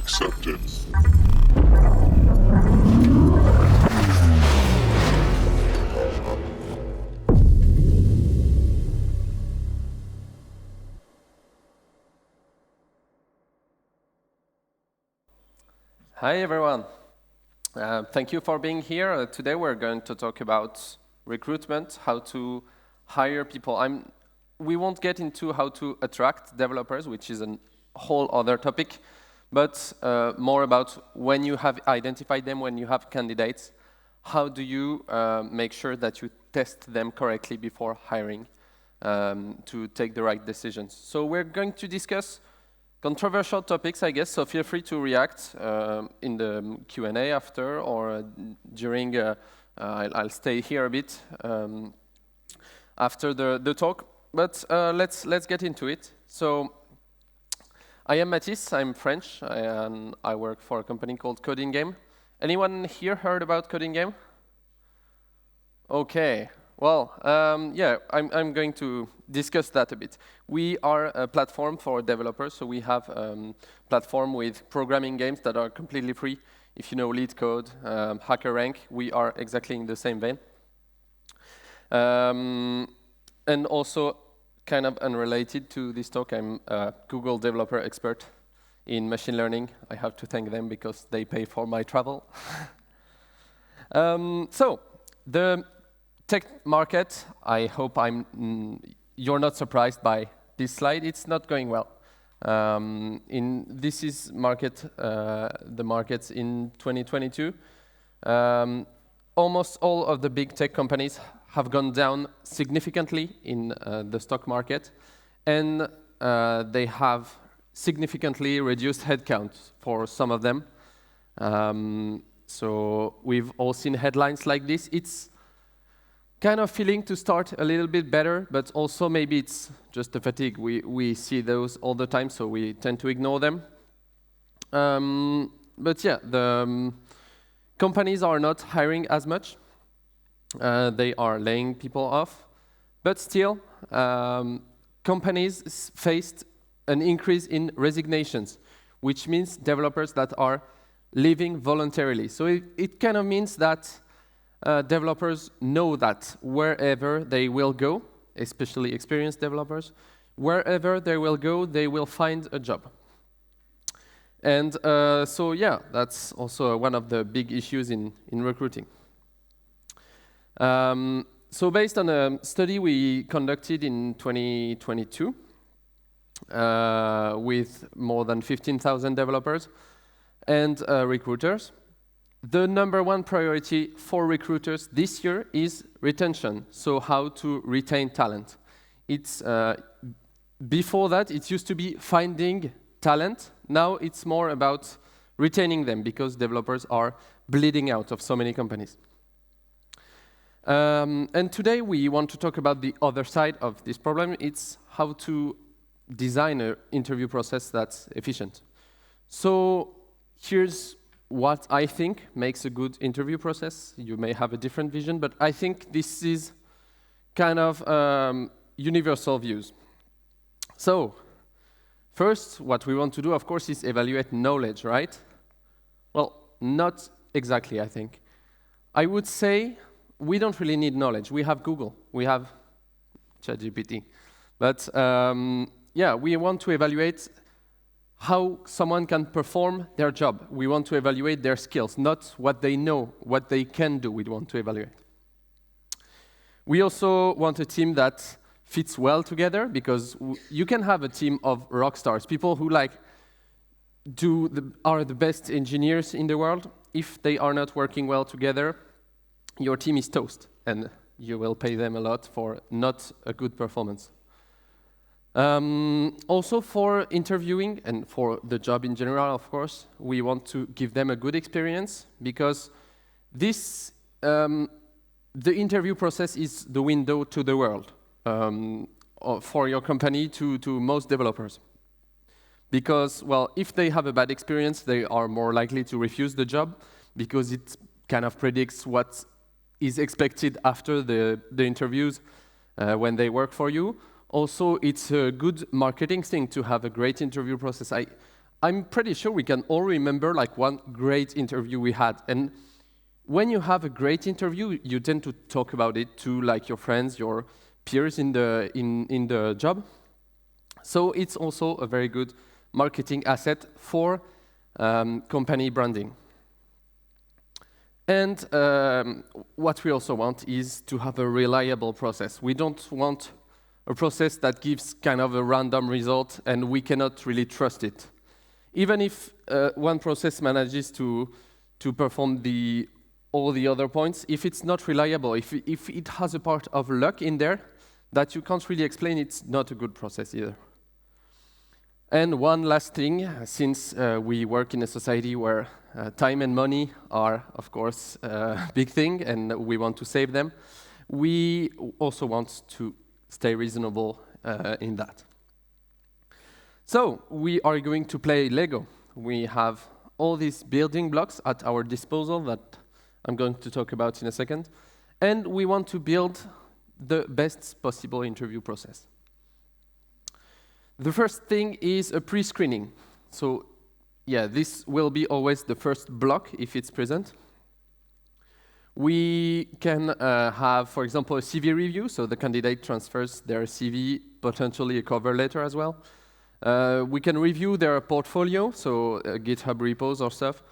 accepted. Hi everyone. Thank you for being here. Today we're going to talk about recruitment, how to hire people. We won't get into how to attract developers, which is a whole other topic, but more about when you have identified them, when you have candidates, how do you make sure that you test them correctly before hiring to take the right decisions. So we're going to discuss controversial topics, I guess, so feel free to react in the Q&A after or during, I'll stay here a bit after the talk. But let's get into it. So I am Mathis, I'm French, and I work for a company called Coding Game. Anyone here heard about Coding Game? Okay. Well, yeah, I'm going to discuss that a bit. We are a platform for developers, so we have a platform with programming games that are completely free. If you know LeetCode, HackerRank, we are exactly in the same vein. And also, kind of unrelated to this talk, I'm a Google developer expert in machine learning. I have to thank them because they pay for my travel. So, the tech market, I hope you're not surprised by this slide. It's not going well. This is the markets in 2022. Almost all of the big tech companies have gone down significantly in the stock market, and they have significantly reduced headcount for some of them. So we've all seen headlines like this. It's kind of feeling to start a little bit better, but also maybe it's just a fatigue. We see those all the time, so we tend to ignore them. But yeah, the companies are not hiring as much. They are laying people off. But still, companies faced an increase in resignations, which means developers that are leaving voluntarily. So it kind of means that developers know that wherever they will go, especially experienced developers, wherever they will go, they will find a job. And so yeah, that's also one of the big issues in recruiting. So based on a study we conducted in 2022 with more than 15,000 developers and recruiters, the number one priority for recruiters this year is retention, so how to retain talent. It's before that, it used to be finding talent. Now it's more about retaining them because developers are bleeding out of so many companies. And today we want to talk about the other side of this problem. It's how to design an interview process that's efficient. So here's what I think makes a good interview process. You may have a different vision, but I think this is kind of universal views. So first, what we want to do, of course, is evaluate knowledge, right? Well, not exactly, I think. I would say we don't really need knowledge. We have Google. We have ChatGPT. But yeah, we want to evaluate how someone can perform their job. We want to evaluate their skills, not what they know, what they can do. We want to evaluate. We also want a team that fits well together, because you can have a team of rock stars, people who are the best engineers in the world. If they are not working well together, your team is toast, and you will pay them a lot for not a good performance. Also for interviewing and for the job in general, of course, we want to give them a good experience, because this, the interview process is the window to the world for your company to most developers. Because, well, if they have a bad experience, they are more likely to refuse the job, because it kind of predicts what is expected after the interviews when they work for you. Also, it's a good marketing thing to have a great interview process. I'm pretty sure we can all remember like one great interview we had. And when you have a great interview, you tend to talk about it to like your friends, your peers in the job. So it's also a very good marketing asset for company branding. And what we also want is to have a reliable process. We don't want a process that gives kind of a random result and we cannot really trust it. Even if one process manages to perform all the other points, if it's not reliable, if it has a part of luck in there that you can't really explain, it's not a good process either. And one last thing, since we work in a society where time and money are, of course, a big thing, and we want to save them, we also want to stay reasonable in that. So we are going to play Lego. We have all these building blocks at our disposal that I'm going to talk about in a second, and we want to build the best possible interview process. The first thing is a pre-screening. So yeah, this will be always the first block if it's present. We can have, for example, a CV review, so the candidate transfers their CV, potentially a cover letter as well. We can review their portfolio, so GitHub repos or stuff.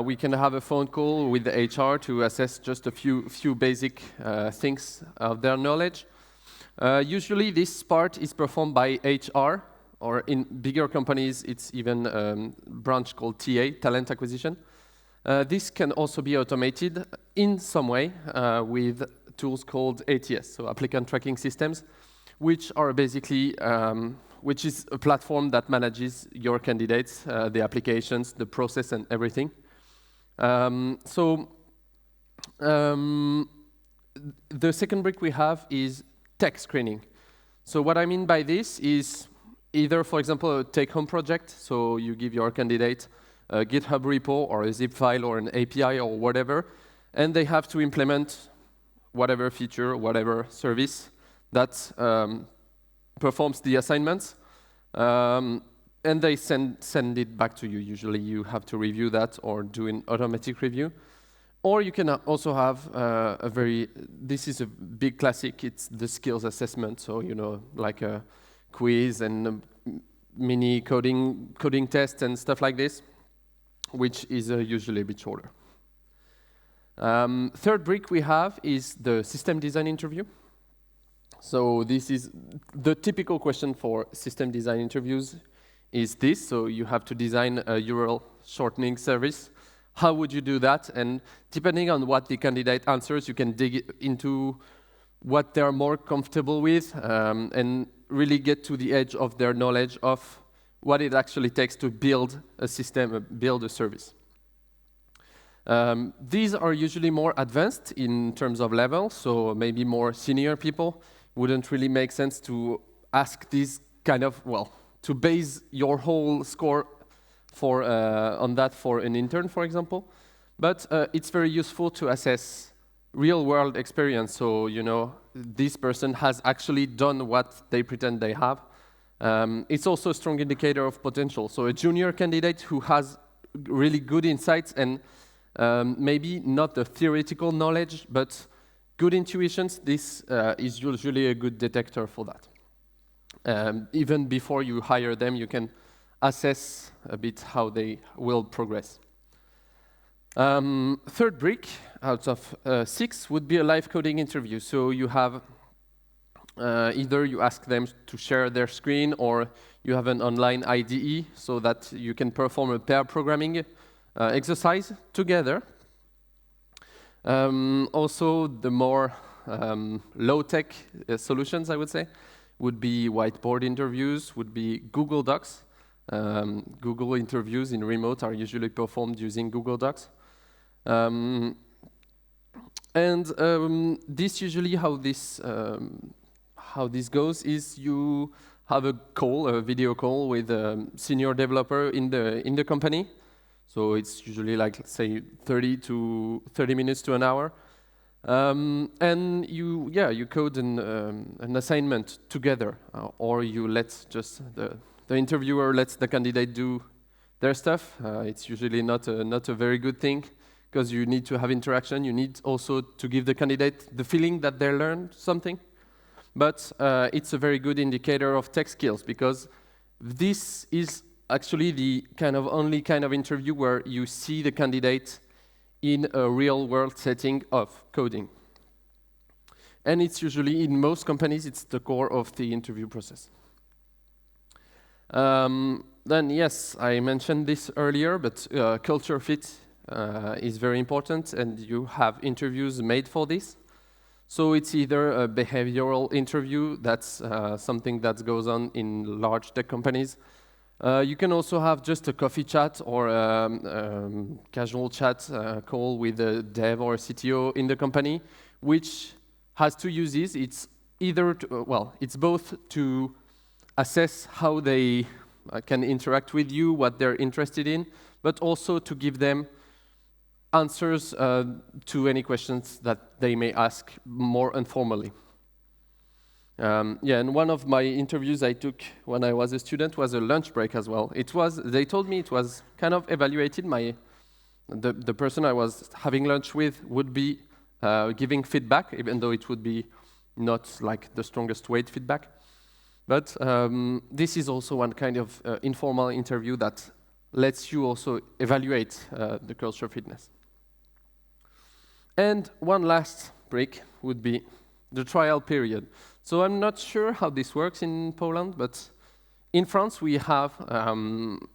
We can have a phone call with the HR to assess just a few basic things of their knowledge. Usually this part is performed by HR, or in bigger companies it's even a branch called TA, talent acquisition. This can also be automated in some way with tools called ATS, so applicant tracking systems, which are basically which is a platform that manages your candidates, the applications, the process, and everything. The second brick we have is tech screening. So what I mean by this is either, for example, a take-home project. So you give your candidate a GitHub repo or a zip file or an API or whatever, and they have to implement whatever feature, whatever service that performs the assignments, and they send it back to you. Usually you have to review that or do an automatic review. Or you can also have this is a big classic, it's the skills assessment, so like a quiz and a mini coding test and stuff like this, which is usually a bit shorter. Third brick we have is the system design interview. So this is the typical question for system design interviews is this. So you have to design a URL shortening service. How would you do that? And depending on what the candidate answers, you can dig into what they're more comfortable with and really get to the edge of their knowledge of what it actually takes to build a system, build a service. These are usually more advanced in terms of level, so maybe more senior people wouldn't really make sense to ask these kind of, to base your whole score on that for an intern, for example. But it's very useful to assess real-world experience, so this person has actually done what they pretend they have. It's also a strong indicator of potential. So a junior candidate who has really good insights and maybe not the theoretical knowledge, but good intuitions, this is usually a good detector for that. Even before you hire them, you can assess a bit how they will progress. Third brick out of 6 would be a live coding interview. So you have either you ask them to share their screen or you have an online IDE so that you can perform a pair programming exercise together. Also, the more low-tech solutions, I would say, would be whiteboard interviews, would be Google Docs. Google interviews in remote are usually performed using Google Docs. This usually how this goes is you have a video call with a senior developer in the company. So it's usually like, let's say, 30 minutes to an hour. And you code an assignment together, or you let just the interviewer lets the candidate do their stuff. It's usually not a very good thing because you need to have interaction. You need also to give the candidate the feeling that they learned something. But it's a very good indicator of tech skills because this is actually the only kind of interview where you see the candidate in a real-world setting of coding. And it's usually, in most companies, it's the core of the interview process. Then, yes, I mentioned this earlier, but culture fit is very important, and you have interviews made for this. So it's either a behavioral interview, that's something that goes on in large tech companies. You can also have just a coffee chat or a casual chat call with a dev or a CTO in the company, which has two uses. It's either, it's both to assess how they can interact with you, what they're interested in, but also to give them answers to any questions that they may ask more informally. And one of my interviews I took when I was a student was a lunch break as well. They told me it was kind of evaluated. The person I was having lunch with would be giving feedback, even though it would be not like the strongest weight feedback. But this is also one kind of informal interview that lets you also evaluate the culture fitness. And one last break would be the trial period. So I'm not sure how this works in Poland, but in France we have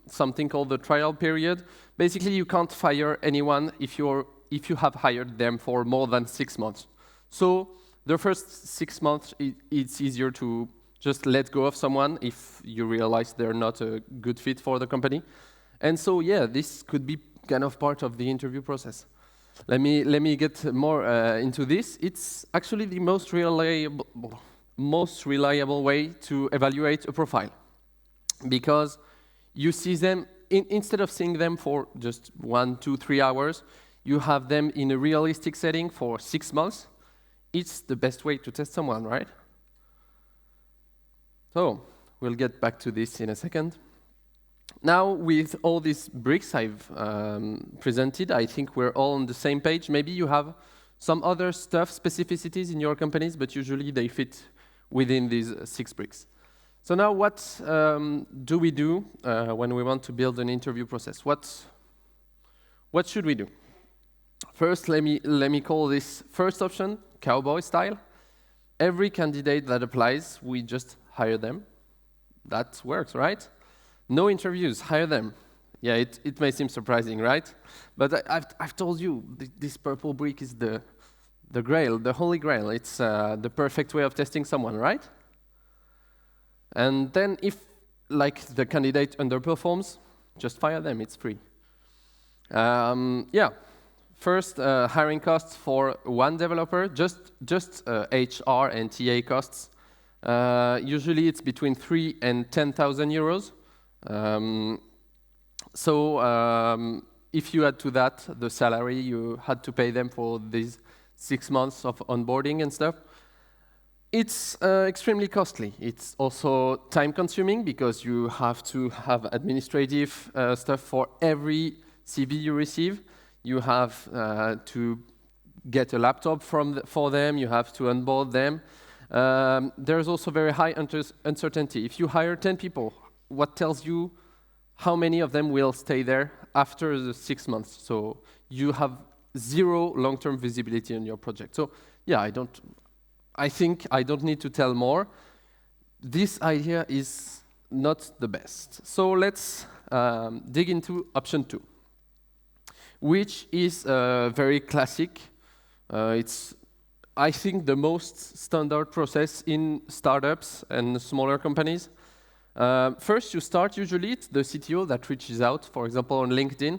something called the trial period. Basically, you can't fire anyone if you have hired them for more than 6 months. So the first 6 months, it's easier to just let go of someone if you realize they're not a good fit for the company. And so, yeah, this could be kind of part of the interview process. Let me get more into this. It's actually the most reliable way to evaluate a profile, because you see them instead of seeing them for just 1, 2, 3 hours. You have them in a realistic setting for 6 months. It's the best way to test someone, right? So we'll get back to this in a second. Now, with all these bricks I've presented, I think we're all on the same page. Maybe you have some other specificities in your companies, but usually they fit within these 6 bricks. So now what do we do when we want to build an interview process? What should we do? First, let me call this first option cowboy style. Every candidate that applies, we just hire them. That works, right? No interviews, hire them. Yeah, it may seem surprising, right? But I've told you, this purple brick is the grail, the holy grail. It's the perfect way of testing someone, right? And then if, like, the candidate underperforms, just fire them, it's free. First, hiring costs for one developer, just HR and TA costs. Usually it's between 3,000 and 10,000 euros. If you add to that the salary you had to pay them for these 6 months of onboarding and stuff, it's extremely costly. It's also time-consuming because you have to have administrative stuff for every CV you receive. You have to get a laptop for them. You have to onboard them. There's also very high uncertainty. If you hire 10 people, what tells you how many of them will stay there after the 6 months? So you have zero long-term visibility on your project. So yeah, I think I don't need to tell more. This idea is not the best. So let's dig into option 2, which is very classic. It's, I think, the most standard process in startups and smaller companies. First, you start, usually it's the CTO that reaches out, for example, on LinkedIn.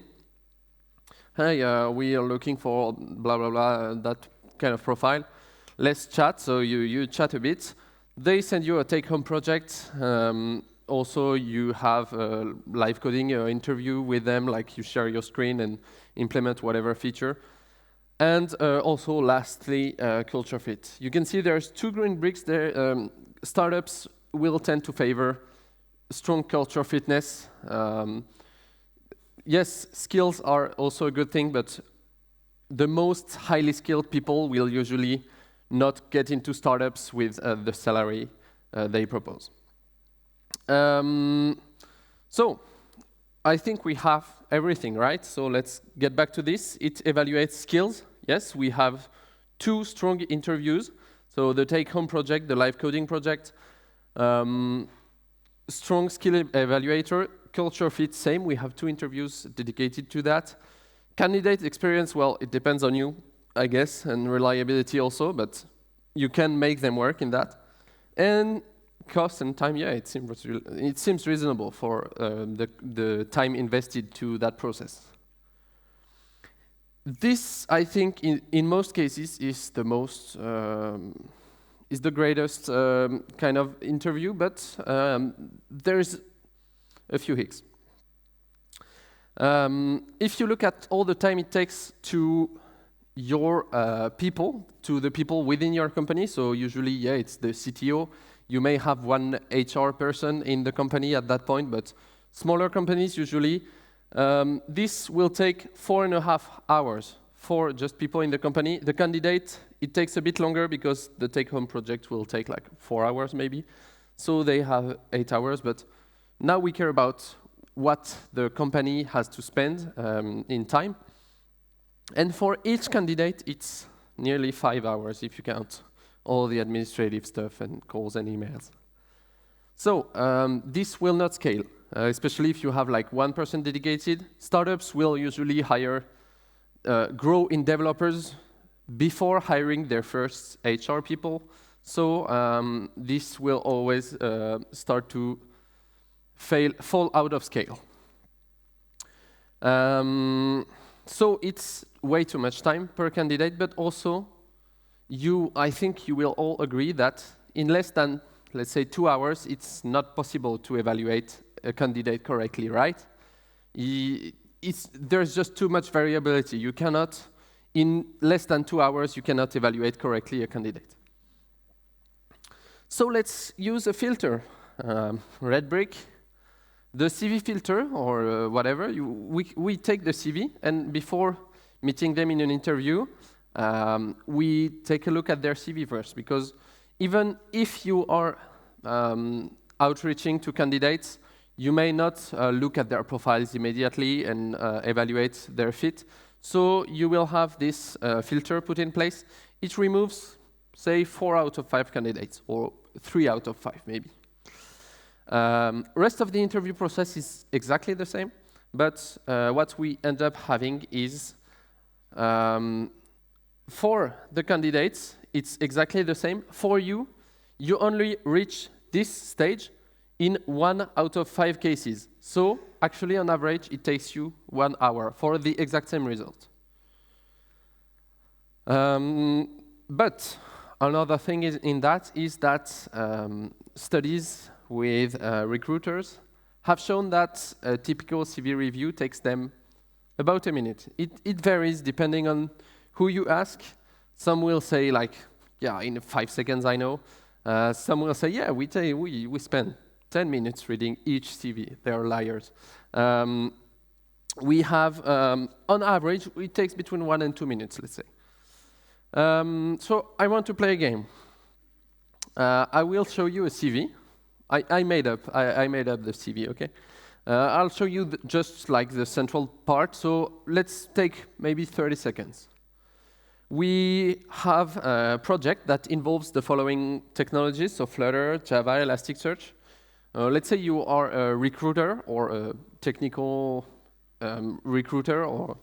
Hey, we are looking for blah, blah, blah, that kind of profile. Let's chat. So you chat a bit. They send you a take-home project. Also, you have a live coding interview with them, like you share your screen and implement whatever feature. And also, lastly, culture fit. You can see there's 2 green bricks there. Startups will tend to favor strong culture fitness. yes, skills are also a good thing, but the most highly skilled people will usually not get into startups with the salary they propose. So I think we have everything, right? So let's get back to this. It evaluates skills. Yes, we have 2 strong interviews. So the take-home project, the live coding project, strong skill evaluator, culture fit, same. We have 2 interviews dedicated to that. Candidate experience, well, it depends on you, I guess, and reliability also, but you can make them work in that. And cost and time, yeah, it seems reasonable for the time invested to that process. This, I think, in most cases, is the most is the greatest kind of interview, but there's a few hiccups. If you look at all the time it takes to your people, to the people within your company, so usually, yeah, it's the CTO. You may have 1 HR person in the company at that point, but smaller companies usually, this will take 4.5 hours for just people in the company. The candidate, it takes a bit longer because the take-home project will take like 4 hours maybe. So they have 8 hours, but now we care about what the company has to spend in time. And for each candidate, it's nearly 5 hours if you count all the administrative stuff and calls and emails. So this will not scale, especially if you have like 1 person dedicated. Startups will usually grow in developers before hiring their first HR people. So this will always start to fall out of scale. So it's way too much time per candidate, but also I think you will all agree that in less than, let's say, 2 hours, it's not possible to evaluate a candidate correctly, right? There's just too much variability. You cannot, in less than 2 hours, you cannot evaluate correctly a candidate. So let's use a filter, red brick. The CV filter, or whatever, we take the CV, and before meeting them in an interview, we take a look at their CV first, because even if you are outreaching to candidates, you may not look at their profiles immediately and evaluate their fit. So you will have this filter put in place. It removes, say, 4 out of 5 candidates, or 3 out of 5 maybe. Rest of the interview process is exactly the same, but what we end up having is, for the candidates, it's exactly the same. For you, you only reach this stage in 1 out of 5 cases. So actually, on average, it takes you 1 hour for the exact same result. But another thing is that studies with recruiters have shown that a typical CV review takes them about a minute. It varies depending on who you ask. Some will say like, yeah, in 5 seconds I know. Some will say, yeah, we spend 10 minutes reading each CV. They are liars. We have, on average, it takes between 1 and 2 minutes, let's say. So I want to play a game. I will show you a CV. I made up the CV, okay? I'll show you just like the central part. So let's take maybe 30 seconds. We have a project that involves the following technologies, so Flutter, Java, Elasticsearch. Let's say you are a recruiter or a technical recruiter or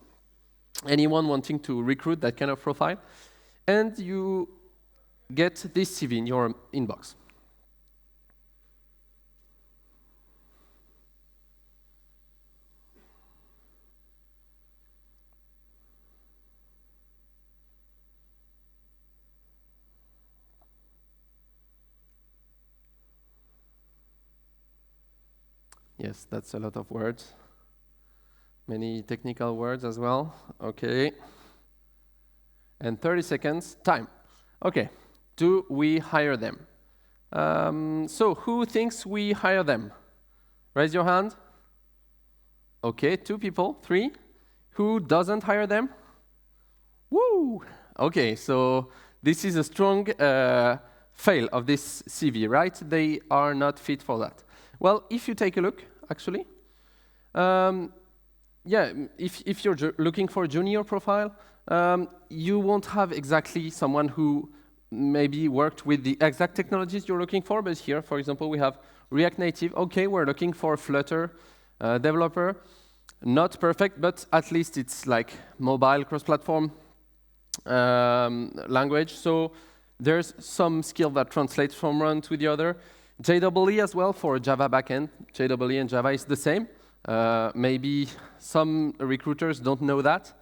anyone wanting to recruit that kind of profile, and you get this CV in your inbox. Yes, that's a lot of words. Many technical words as well. Okay. And 30 seconds, time. Okay, do we hire them? So who thinks we hire them? Raise your hand. Okay, 2 people, 3. Who doesn't hire them? Woo! Okay, so this is a strong fail of this CV, right? They are not fit for that. Well, if you take a look, actually, yeah, if you're looking for a junior profile, you won't have exactly someone who maybe worked with the exact technologies you're looking for, but here, for example, we have React Native. Okay, we're looking for a Flutter developer. Not perfect, but at least it's like mobile cross-platform language. So there's some skill that translates from one to the other. JEE as well for Java backend. JEE and Java is the same. Maybe some recruiters don't know that.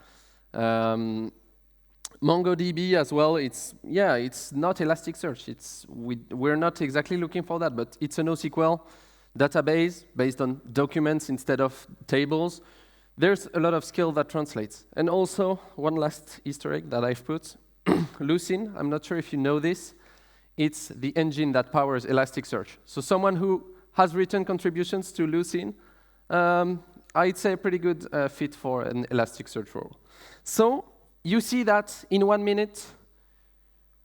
MongoDB as well. It's not Elasticsearch. We're not exactly looking for that, but it's a NoSQL database based on documents instead of tables. There's a lot of skill that translates. And also, one last Easter egg that I've put, Lucene, I'm not sure if you know this, it's the engine that powers Elasticsearch. So someone who has written contributions to Lucene, I'd say a pretty good fit for an Elasticsearch role. So you see that in 1 minute,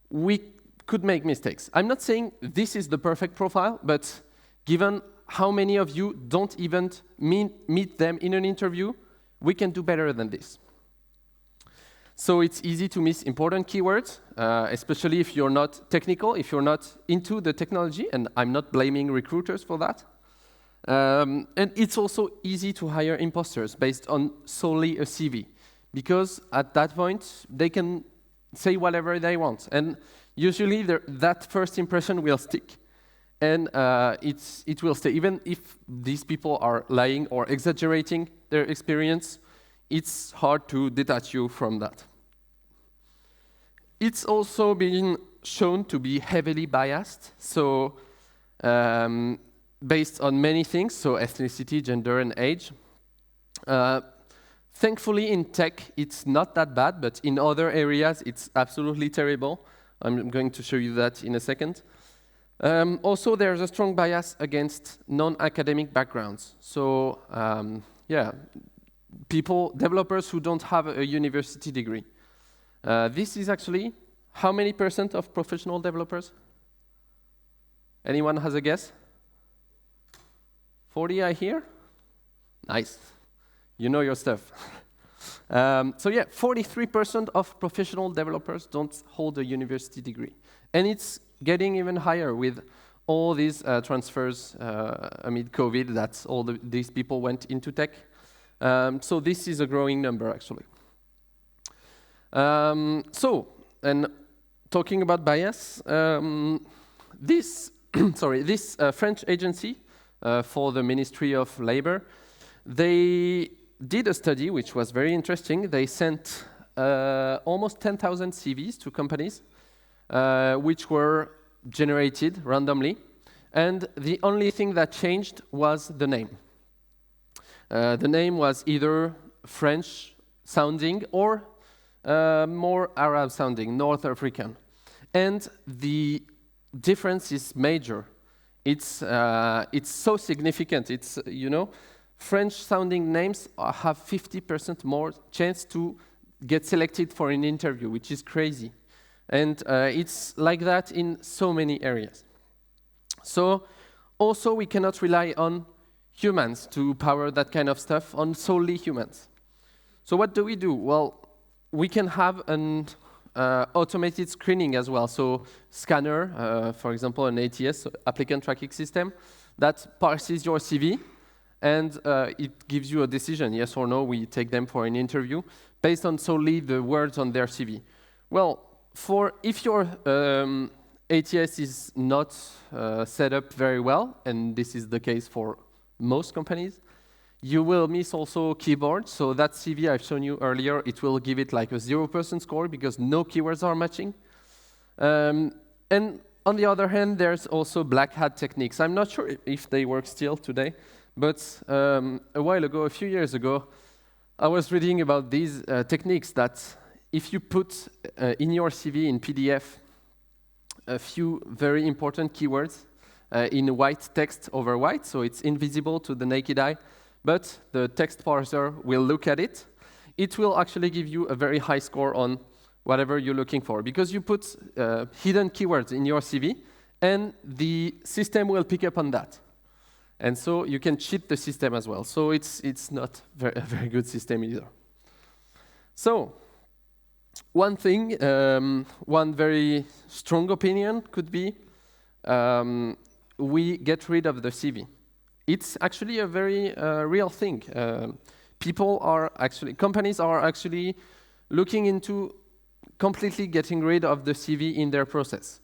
we could make mistakes. I'm not saying this is the perfect profile, but given how many of you don't even meet them in an interview, we can do better than this. So it's easy to miss important keywords, especially if you're not technical, if you're not into the technology, and I'm not blaming recruiters for that. And it's also easy to hire imposters based on solely a CV, because at that point, they can say whatever they want. And usually that first impression will stick. And it will stay. Even if these people are lying or exaggerating their experience, it's hard to detach you from that. It's also been shown to be heavily biased, so based on many things, so ethnicity, gender, and age. Thankfully, in tech, it's not that bad, but in other areas, it's absolutely terrible. I'm going to show you that in a second. Also, there's a strong bias against non-academic backgrounds. So, developers who don't have a university degree. This is actually how many % of professional developers? Anyone has a guess? 40, I hear? Nice. You know your stuff. 43% of professional developers don't hold a university degree. And it's getting even higher with all these transfers amid COVID, that these people went into tech. So this is a growing number, actually. And talking about bias, this French agency for the Ministry of Labor, they did a study which was very interesting. They sent almost 10,000 CVs to companies, which were generated randomly, and the only thing that changed was the name. The name was either French-sounding or more Arab-sounding, North African. And the difference is major. It's so significant. It's, French-sounding names have 50% more chance to get selected for an interview, which is crazy. And it's like that in so many areas. So also we cannot rely on humans to power that kind of stuff, on solely humans. So what do we do? Well, we can have an automated screening as well. So scanner, for example, an ATS, so applicant tracking system, that parses your CV, and it gives you a decision, yes or no, we take them for an interview, based on solely the words on their CV. Well, if your ATS is not set up very well, and this is the case for most companies, you will miss also keyboards. So that CV I've shown you earlier, it will give it like a 0% score because no keywords are matching. And on the other hand, there's also black hat techniques. I'm not sure if they work still today, but a while ago, a few years ago, I was reading about these techniques that if you put in your CV in PDF a few very important keywords in white text over white, so it's invisible to the naked eye, but the text parser will look at it. It will actually give you a very high score on whatever you're looking for, because you put hidden keywords in your CV, and the system will pick up on that. And so you can cheat the system as well. So it's not a very good system either. So one thing, one very strong opinion could be we get rid of the CV. It's actually a very real thing. Companies are actually looking into completely getting rid of the CV in their process.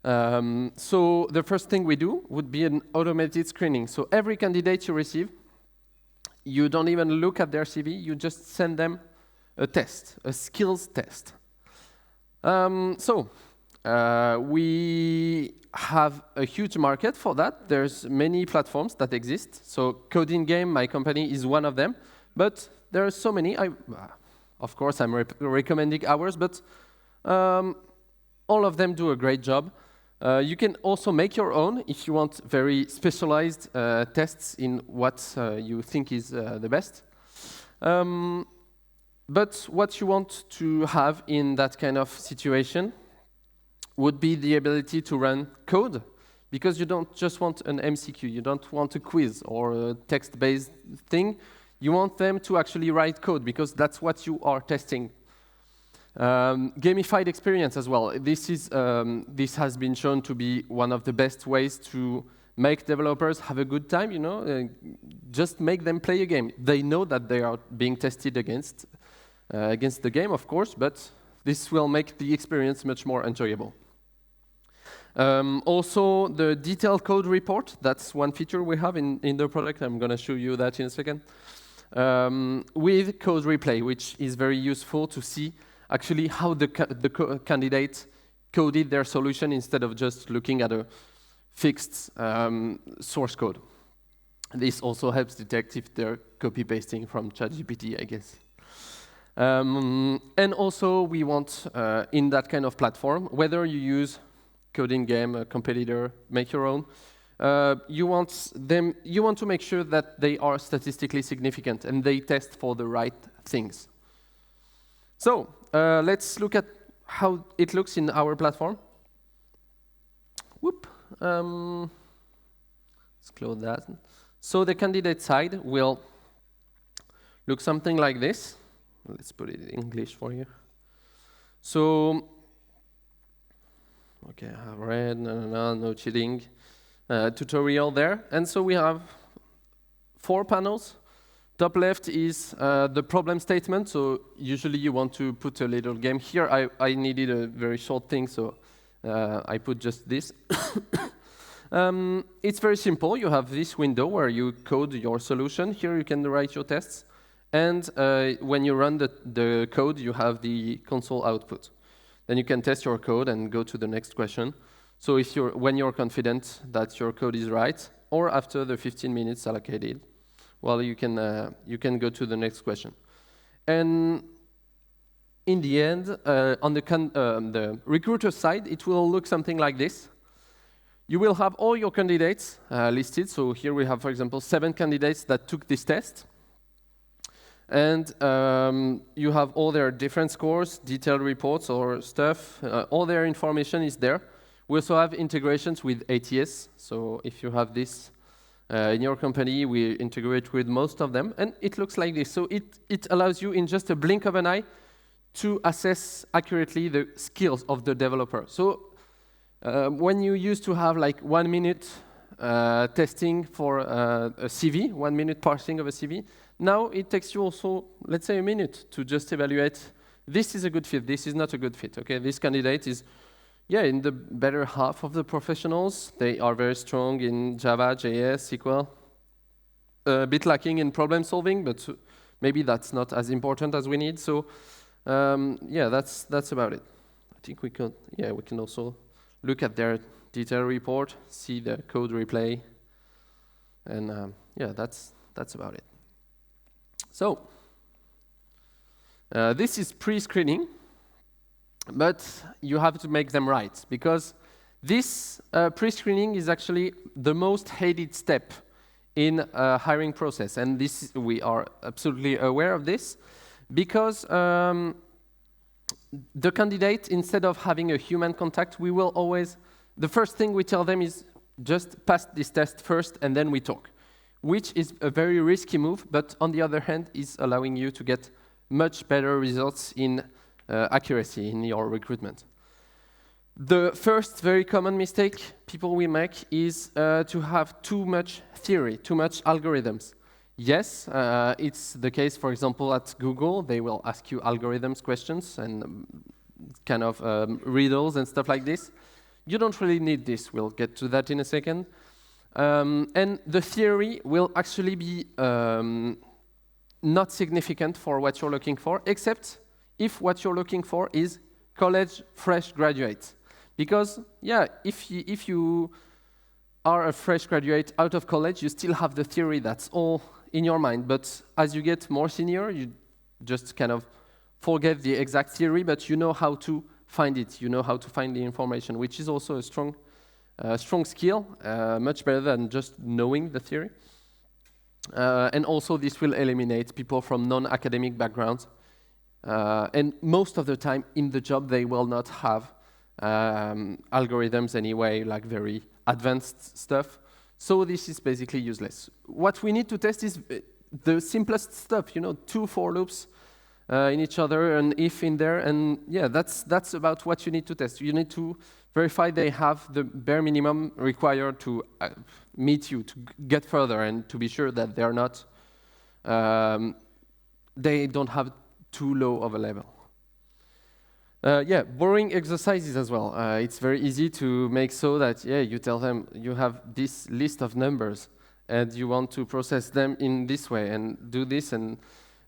So the first thing we do would be an automated screening. So every candidate you receive, you don't even look at their CV, you just send them a test, a skills test. We have a huge market for that. There's many platforms that exist. So Coding Game, my company, is one of them. But there are so many. Of course, I'm recommending ours, but all of them do a great job. You can also make your own if you want very specialized tests in what you think is the best. But what you want to have in that kind of situation would be the ability to run code, because you don't just want an MCQ, you don't want a quiz or a text-based thing. You want them to actually write code, because that's what you are testing. Gamified experience as well. This has been shown to be one of the best ways to make developers have a good time. Just make them play a game. They know that they are being tested against the game, of course, but this will make the experience much more enjoyable. Also, the detailed code report, that's one feature we have in the product. I'm going to show you that in a second. With code replay, which is very useful to see actually how the candidate coded their solution instead of just looking at a fixed source code. This also helps detect if they're copy-pasting from ChatGPT, I guess. And also, we want, in that kind of platform, whether you use Coding Game, a competitor, make your own, you want to make sure that they are statistically significant and they test for the right things. So let's look at how it looks in our platform. Whoop. Let's close that. So the candidate side will look something like this. Let's put it in English for you. So, okay, I have read, no cheating. Tutorial there. And so we have 4 panels. Top left is the problem statement. So usually you want to put a little game. Here I needed a very short thing, so I put just this. It's very simple. You have this window where you code your solution. Here you can write your tests. And when you run the code, you have the console output. Then you can test your code and go to the next question. So when you're confident that your code is right, or after the 15 minutes allocated, well, you can go to the next question. And in the end, on the recruiter side, it will look something like this. You will have all your candidates listed. So here we have, for example, 7 candidates that took this test. And you have all their different scores, detailed reports or stuff. All their information is there. We also have integrations with ATS. So if you have this in your company, we integrate with most of them. And it looks like this. So it allows you, in just a blink of an eye, to assess accurately the skills of the developer. So when you used to have like 1 minute testing for a CV, 1 minute parsing of a CV, now it takes you also, let's say, a minute to just evaluate, this is a good fit, this is not a good fit. Okay, this candidate is, in the better half of the professionals. They are very strong in Java, JS, SQL. A bit lacking in problem solving, but maybe that's not as important as we need. So, that's about it. I think we can also look at their detailed report, see the code replay, and that's about it. So, this is pre-screening, but you have to make them right, because this pre-screening is actually the most hated step in a hiring process. And this, we are absolutely aware of this, because the candidate, instead of having a human contact, we will always, the first thing we tell them is just pass this test first and then we talk, which is a very risky move, but on the other hand is allowing you to get much better results in accuracy in your recruitment. The first very common mistake people will make is to have too much theory, too much algorithms. Yes, it's the case, for example, at Google. They will ask you algorithms questions and kind of riddles and stuff like this. You don't really need this. We'll get to that in a second. And the theory will actually be not significant for what you're looking for, except if what you're looking for is college fresh graduates. Because, yeah, if you are a fresh graduate out of college, you still have the theory that's all in your mind. But as you get more senior, you just kind of forget the exact theory, but you know how to find it. You know how to find the information, which is also a strong skill, much better than just knowing the theory. And also, this will eliminate people from non-academic backgrounds. And most of the time in the job, they will not have algorithms anyway, like very advanced stuff. So this is basically useless. What we need to test is the simplest stuff, 2 for loops in each other and if in there. And yeah, that's about what you need to test. You need to verify they have the bare minimum required to meet you, to get further, and to be sure that they're not, they don't have too low of a level. Yeah, boring exercises as well. It's very easy to make so that, yeah, you tell them you have this list of numbers and you want to process them in this way and do this,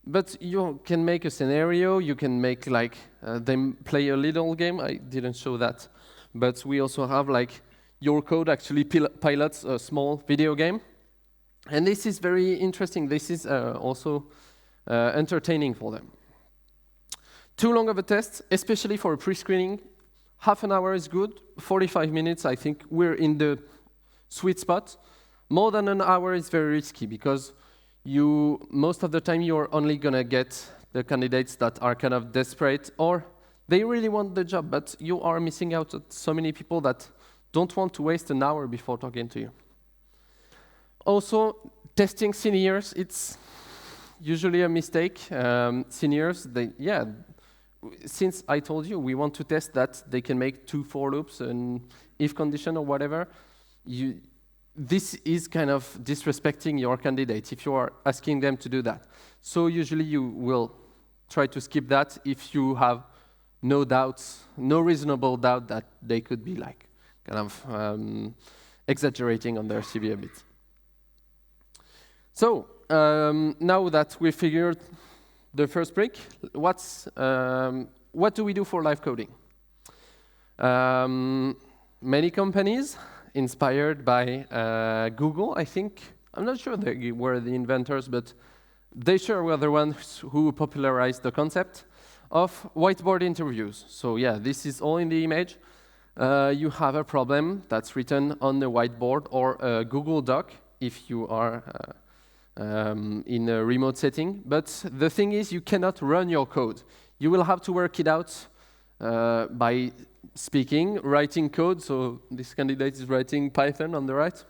but you can make a scenario, you can make like them play a little game. I didn't show that, but we also have like your code actually pilots a small video game. And this is very interesting. This is also entertaining for them. Too long of a test, especially for a pre-screening. Half an hour is good. 45 minutes, I think we're in the sweet spot. More than an hour is very risky because most of the time you're only gonna get the candidates that are kind of desperate or they really want the job, but you are missing out on so many people that don't want to waste an hour before talking to you. Also, testing seniors, it's usually a mistake. Seniors, since I told you we want to test that they can make 2 for loops and if condition or whatever, this is kind of disrespecting your candidate if you are asking them to do that. So usually you will try to skip that if you have no doubts, no reasonable doubt that they could be like kind of exaggerating on their CV a bit. So now that we figured the first break, what do we do for live coding? Many companies inspired by Google, I think. I'm not sure they were the inventors, but they sure were the ones who popularized the concept of whiteboard interviews. So yeah, this is all in the image. You have a problem that's written on a whiteboard or a Google Doc if you are in a remote setting. But the thing is, you cannot run your code. You will have to work it out by speaking, writing code. So this candidate is writing Python on the right.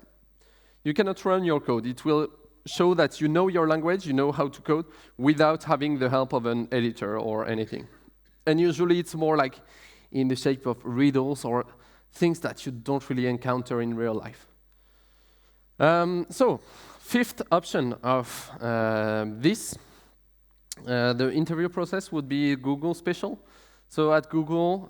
You cannot run your code. It will show that you know your language, you know how to code, without having the help of an editor or anything. And usually it's more like in the shape of riddles or things that you don't really encounter in real life. So, fifth option of the interview process would be Google Special. So at Google,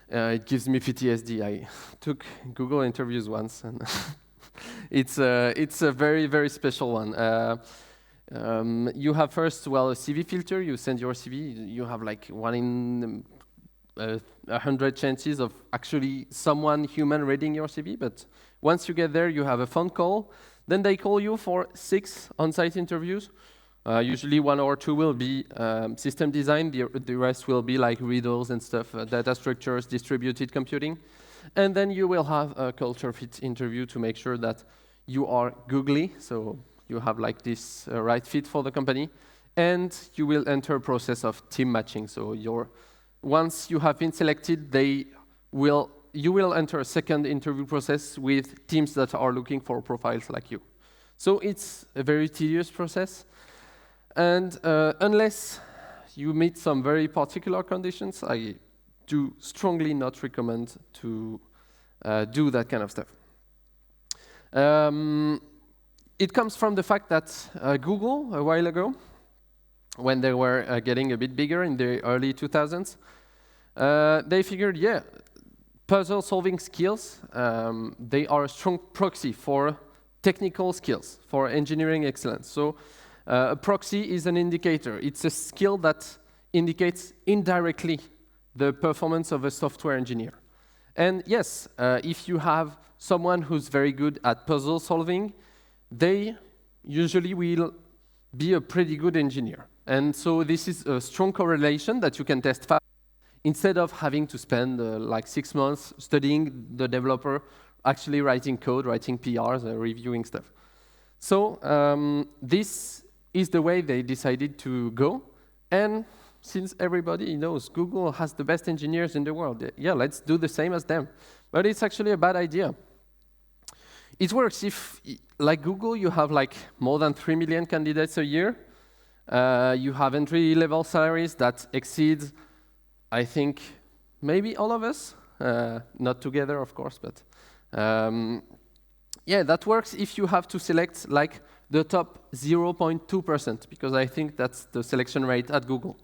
it gives me PTSD. I took Google interviews once, and it's a very, very special one. You have first, a CV filter. You send your CV. You have like 1 in 100 chances of actually someone human reading your CV. But once you get there, you have a phone call. Then they call you for 6 on-site interviews. Usually 1 or 2 will be system design. The rest will be like riddles and stuff, data structures, distributed computing. And then you will have a culture fit interview to make sure that you are googly, so you have like this right fit for the company, and you will enter a process of team matching. So once you have been selected, you will enter a second interview process with teams that are looking for profiles like you. So it's a very tedious process, and unless you meet some very particular conditions, I do strongly not recommend to do that kind of stuff. It comes from the fact that Google, a while ago, when they were getting a bit bigger in the early 2000s, they figured, yeah, puzzle-solving skills, they are a strong proxy for technical skills, for engineering excellence. So a proxy is an indicator. It's a skill that indicates indirectly the performance of a software engineer. And yes, if you have someone who's very good at puzzle solving, they usually will be a pretty good engineer. And so this is a strong correlation that you can test fast instead of having to spend like 6 months studying the developer, actually writing code, writing PRs, reviewing stuff. So this is the way they decided to go. And since everybody knows Google has the best engineers in the world, yeah, let's do the same as them. But it's actually a bad idea. It works if, like Google, you have like more than 3 million candidates a year. You have entry-level salaries that exceed, I think, maybe all of us. Not together, of course, but yeah, that works if you have to select like the top 0.2%, because I think that's the selection rate at Google.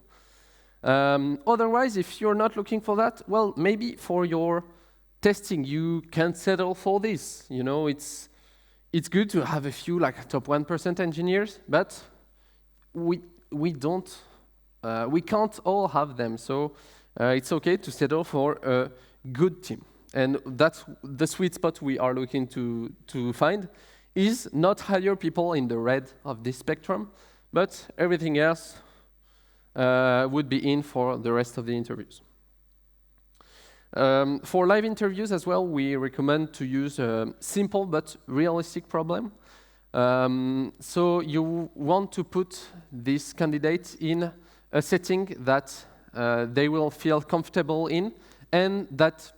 Otherwise, if you're not looking for that, well, maybe for your testing, you can settle for this. You know, it's good to have a few like top 1% engineers, but we can't all have them. So it's okay to settle for a good team, and that's the sweet spot we are looking to find. Is not hire people in the red of this spectrum, but everything else would be in for the rest of the interviews. For live interviews as well, we recommend to use a simple but realistic problem. So you want to put this candidate in a setting that they will feel comfortable in, and that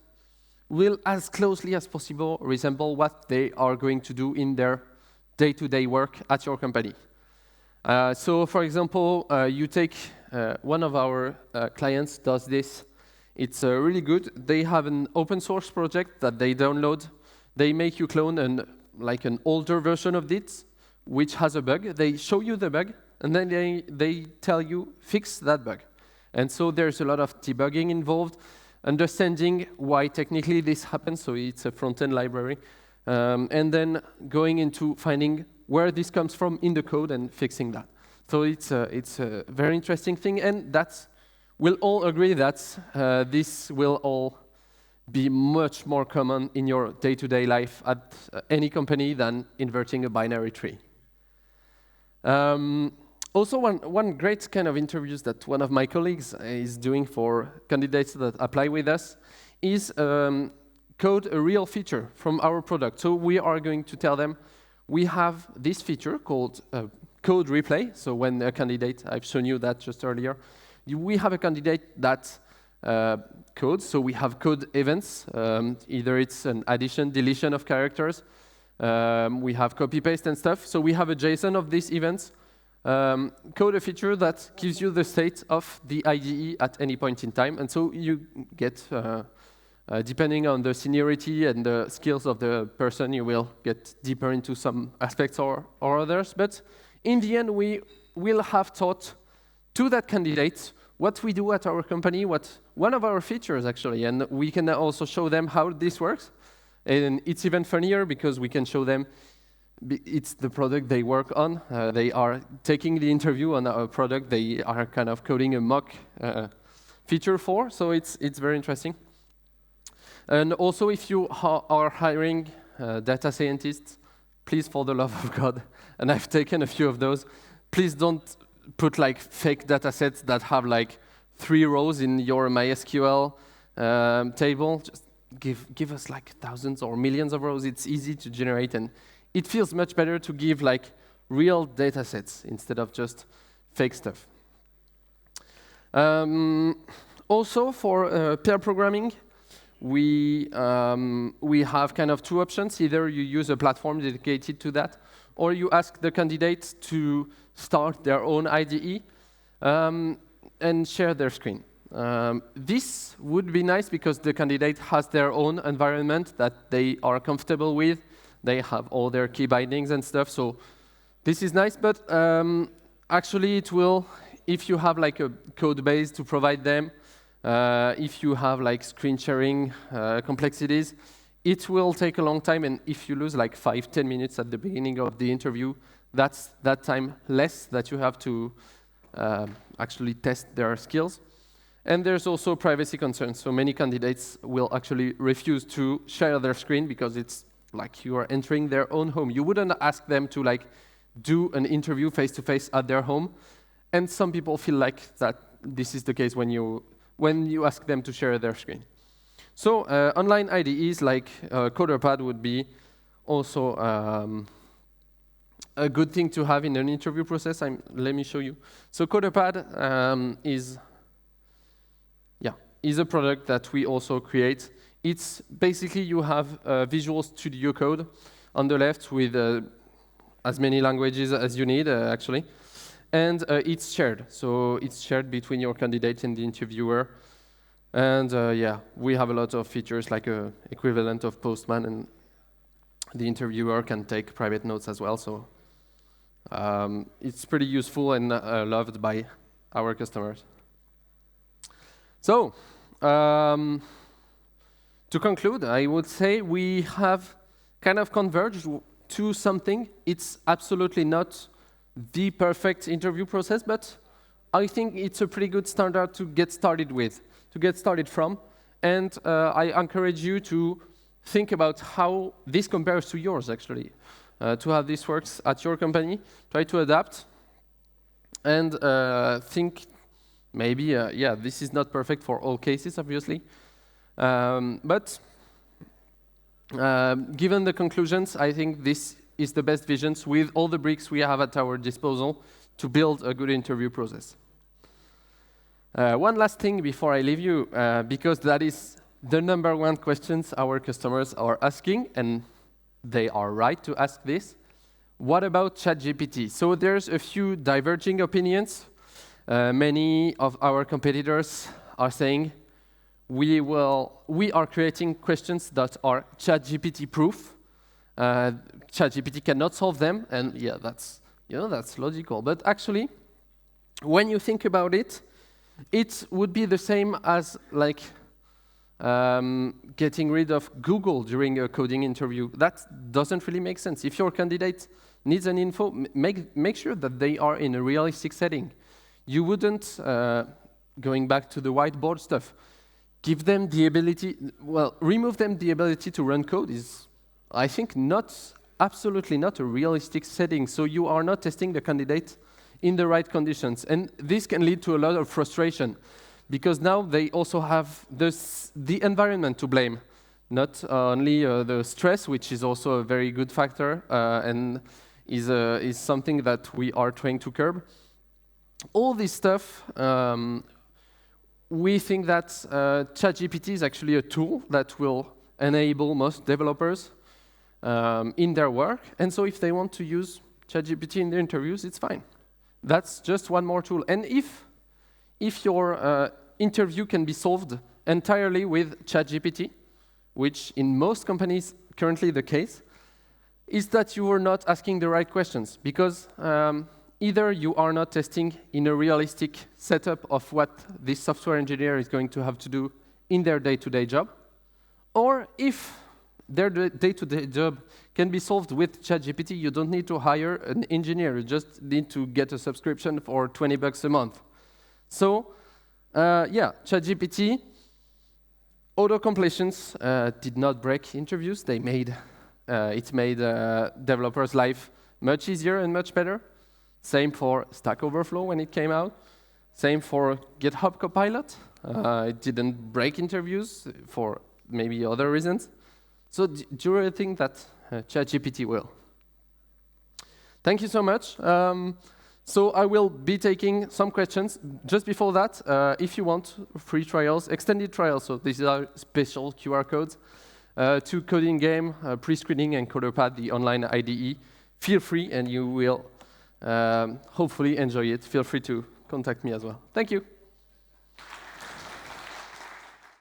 will, as closely as possible, resemble what they are going to do in their day-to-day work at your company. So, for example, you take one of our clients does this. It's really good. They have an open source project that they download. They make you clone an older version of it, which has a bug. They show you the bug, and then they tell you, fix that bug. And so there's a lot of debugging involved, understanding why technically this happens, so it's a front-end library, and then going into finding where this comes from in the code and fixing that. So it's a very interesting thing, and we'll all agree that this will all be much more common in your day-to-day life at any company than inverting a binary tree. Also, one great kind of interviews that one of my colleagues is doing for candidates that apply with us is code a real feature from our product. So we are going to tell them, we have this feature called code replay. So when a candidate, I've shown you that just earlier, we have a candidate that codes. So we have code events. Either it's an addition, deletion of characters. We have copy paste and stuff. So we have a JSON of these events. Code a feature that gives you the state of the IDE at any point in time. And so you get, depending on the seniority and the skills of the person, you will get deeper into some aspects or others. But in the end, we will have taught to that candidate what we do at our company, one of our features actually, and we can also show them how this works. And it's even funnier because we can show them it's the product they work on. They are taking the interview on a product they are kind of coding a mock feature for, so it's very interesting. And also, if you are hiring data scientists, please, for the love of God, and I've taken a few of those, please don't put like fake data sets that have like 3 rows in your MySQL table. Just give us like thousands or millions of rows. It's easy to generate, and it feels much better to give like real data sets instead of just fake stuff. Also, for pair programming, we have kind of two options. Either you use a platform dedicated to that, or you ask the candidates to start their own IDE and share their screen. This would be nice because the candidate has their own environment that they are comfortable with. They have all their key bindings and stuff, so this is nice, but actually it will, if you have like a code base to provide them, if you have like screen sharing complexities, it will take a long time, and if you lose like 5-10 minutes at the beginning of the interview, that's that time less that you have to actually test their skills. And there's also privacy concerns, so many candidates will actually refuse to share their screen because it's like you are entering their own home. You wouldn't ask them to like do an interview face-to-face at their home, and some people feel like that this is the case when you ask them to share their screen. So online IDEs like CoderPad would be also a good thing to have in an interview process. Let me show you. So CoderPad is a product that we also create. It's basically you have Visual Studio Code on the left with as many languages as you need, actually. And it's shared. So it's shared between your candidate and the interviewer. And yeah, we have a lot of features like a equivalent of Postman, and the interviewer can take private notes as well. So it's pretty useful and loved by our customers. So to conclude, I would say we have kind of converged to something. It's absolutely not the perfect interview process, but I think it's a pretty good standard to get started with, to get started from. And I encourage you to think about how this compares to yours, actually, to how this works at your company. Try to adapt and think maybe, yeah, this is not perfect for all cases, obviously. But given the conclusions, I think this is the best visions with all the bricks we have at our disposal to build a good interview process. One last thing before I leave you, because that is the #1 questions our customers are asking, and they are right to ask this. What about ChatGPT? So there's a few diverging opinions. Many of our competitors are saying we are creating questions that are ChatGPT proof. ChatGPT cannot solve them, and yeah, that's logical. But actually, when you think about it, it would be the same as like getting rid of Google during a coding interview. That doesn't really make sense. If your candidate needs an info, make sure that they are in a realistic setting. You wouldn't, going back to the whiteboard stuff, give them the ability, well, remove them the ability to run code is, I think, absolutely not a realistic setting. So you are not testing the candidate in the right conditions. And this can lead to a lot of frustration, because now they also have the environment to blame, not only the stress, which is also a very good factor and is something that we are trying to curb. All this stuff, we think that ChatGPT is actually a tool that will enable most developers in their work. And so if they want to use ChatGPT in their interviews, it's fine. That's just one more tool. And if your interview can be solved entirely with ChatGPT, which in most companies currently the case, is that you are not asking the right questions, because either you are not testing in a realistic setup of what this software engineer is going to have to do in their day-to-day job, or if their day-to-day job can be solved with ChatGPT, you don't need to hire an engineer, you just need to get a subscription for $20 a month. So, yeah, ChatGPT, auto-completions did not break interviews. It made developers' life much easier and much better. Same for Stack Overflow when it came out. Same for GitHub Copilot. It didn't break interviews for maybe other reasons. So do you really think that ChatGPT will? Thank you so much. So I will be taking some questions. Just before that, if you want free trials, extended trials, so these are special QR codes, to Coding Game, Pre-Screening, and CoderPad, the online IDE, feel free and you will hopefully enjoy it. Feel free to contact me as well. Thank you.